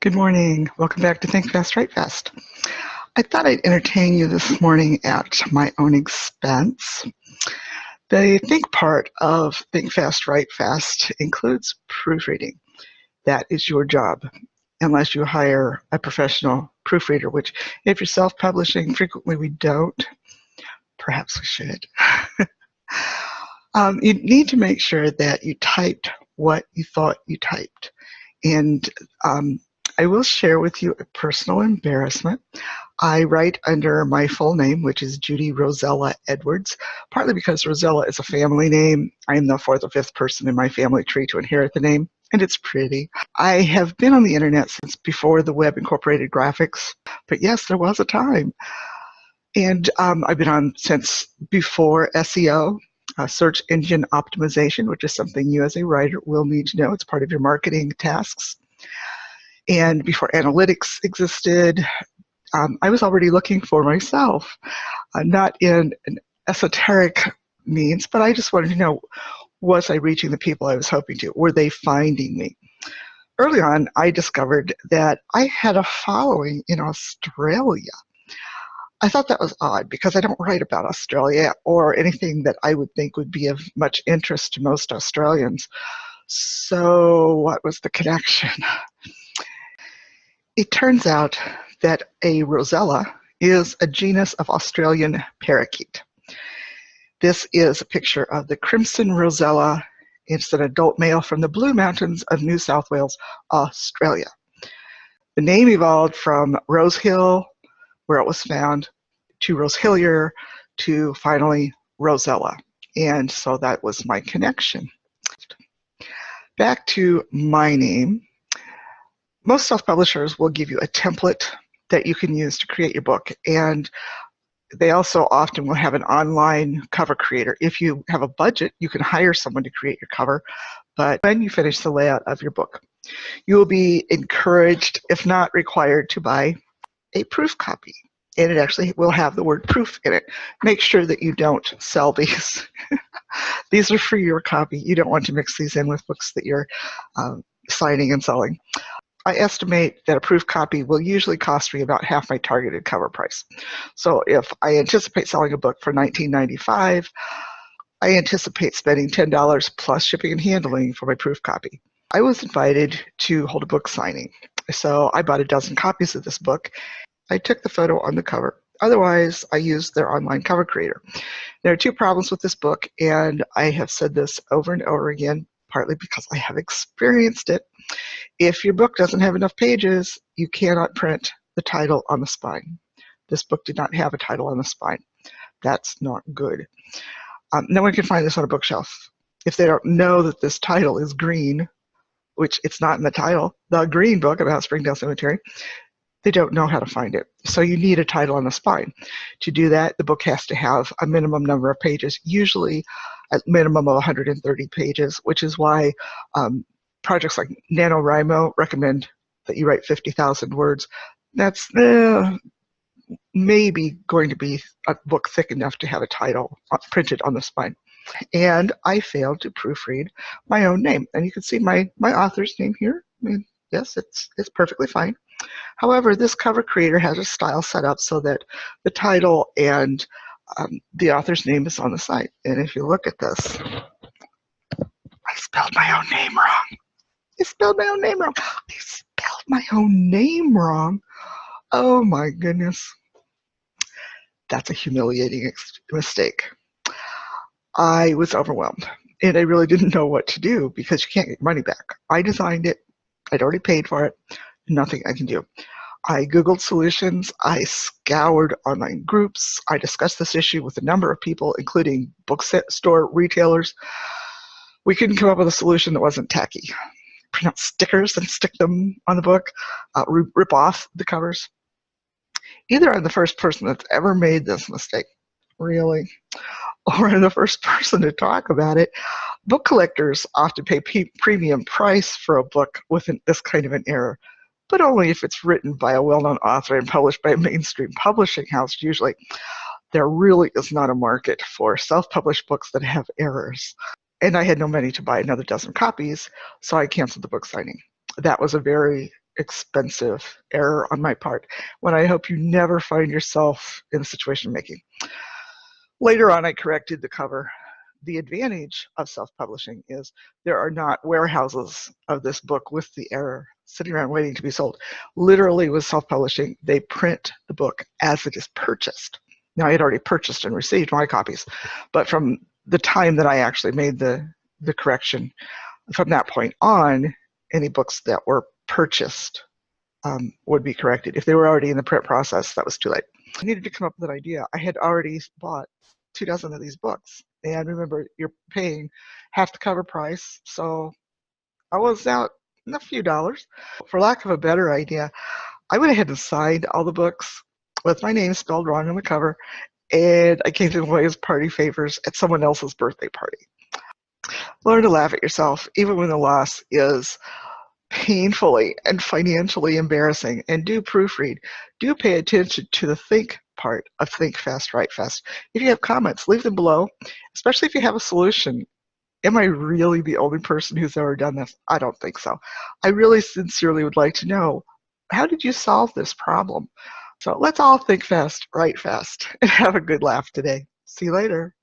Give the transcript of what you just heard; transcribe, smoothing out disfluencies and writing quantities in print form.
Good morning. Welcome back to Think Fast, Write Fast. I thought I'd entertain you this morning at my own expense. The think part of Think Fast, Write Fast includes proofreading. That is your job, unless you hire a professional proofreader, which if you're self-publishing, frequently we don't. Perhaps we should. You need to make sure that you typed what you thought you typed. And I will share with you a personal embarrassment. I write under my full name, which is Judy Rosella Edwards, partly because Rosella is a family name. I am the fourth or fifth person in my family tree to inherit the name, and it's pretty. I have been on the internet since before the web incorporated graphics, but yes, there was a time. And I've been on since before SEO, search engine optimization, which is something you as a writer will need to know. It's part of your marketing tasks. And before analytics existed, I was already looking for myself, not in an esoteric means, but I just wanted to know, was I reaching the people I was hoping to? Were they finding me? Early on, I discovered that I had a following in Australia. I thought that was odd because I don't write about Australia or anything that I would think would be of much interest to most Australians. So what was the connection? It turns out that a rosella is a genus of Australian parakeet. This is a picture of the crimson rosella. It's an adult male from the Blue Mountains of New South Wales, Australia. The name evolved from Rose Hill, where it was found, to Rosehillier, to finally Rosella. And so that was my connection. Back to my name. Most self-publishers will give you a template that you can use to create your book, and they also often will have an online cover creator. If you have a budget, you can hire someone to create your cover, but when you finish the layout of your book, you will be encouraged, if not required, to buy a proof copy, and it actually will have the word proof in it. Make sure that you don't sell these. These are for your copy. You don't want to mix these in with books that you're signing and selling. I estimate that a proof copy will usually cost me about half my targeted cover price. So if I anticipate selling a book for $19.95, I anticipate spending $10 plus shipping and handling for my proof copy. I was invited to hold a book signing, so I bought a dozen copies of this book. I took the photo on the cover. Otherwise, I used their online cover creator. There are two problems with this book, and I have said this over and over again, partly because I have experienced it. If your book doesn't have enough pages, you cannot print the title on the spine. This book did not have a title on the spine. That's not good. No one can find this on a bookshelf. If they don't know that this title is green, which it's not in the title, The Green Book About Springdale Cemetery, they don't know how to find it. So you need a title on the spine. To do that, the book has to have a minimum number of pages, usually a minimum of 130 pages, which is why projects like NaNoWriMo recommend that you write 50,000 words. That's maybe going to be a book thick enough to have a title printed on the spine. And I failed to proofread my own name. And you can see my author's name here. I mean, yes, it's perfectly fine. However, this cover creator has a style set up so that the title and the author's name is on the side. And if you look at this, I spelled my own name wrong. I spelled my own name wrong. I spelled my own name wrong. Oh my goodness. That's a humiliating mistake. I was overwhelmed, and I really didn't know what to do because you can't get money back. I designed it. I'd already paid for it. Nothing I can do. I Googled solutions. I scoured online groups. I discussed this issue with a number of people, including bookstore retailers. We couldn't come up with a solution that wasn't tacky. Print out stickers and stick them on the book, rip off the covers. Either I'm the first person that's ever made this mistake, really, or I'm the first person to talk about it. Book collectors often pay premium price for a book with this kind of an error, but only if it's written by a well-known author and published by a mainstream publishing house. Usually, there really is not a market for self-published books that have errors. And I had no money to buy another dozen copies, so I canceled the book signing. That was a very expensive error on my part, when I hope you never find yourself in the situation of making. Later on, I corrected the cover. The advantage of self-publishing is there are not warehouses of this book with the error sitting around waiting to be sold. Literally, with self-publishing, they print the book as it is purchased. Now, I had already purchased and received my copies, but from the time that I actually made the correction, from that point on, any books that were purchased would be corrected. If they were already in the print process, that was too late. I needed to come up with an idea. I had already bought 24 of these books, and remember, you're paying half the cover price, so I was out a few dollars. For lack of a better idea, I went ahead and signed all the books with my name spelled wrong on the cover, and I gave them away as party favors at someone else's birthday party. Learn to laugh at yourself, even when the loss is painfully and financially embarrassing, and do proofread. Do pay attention to the think part of Think Fast, Write Fast. If you have comments, leave them below, especially if you have a solution. Am I really the only person who's ever done this? I don't think so. I really sincerely would like to know, how did you solve this problem? So let's all think fast, write fast, and have a good laugh today. See you later.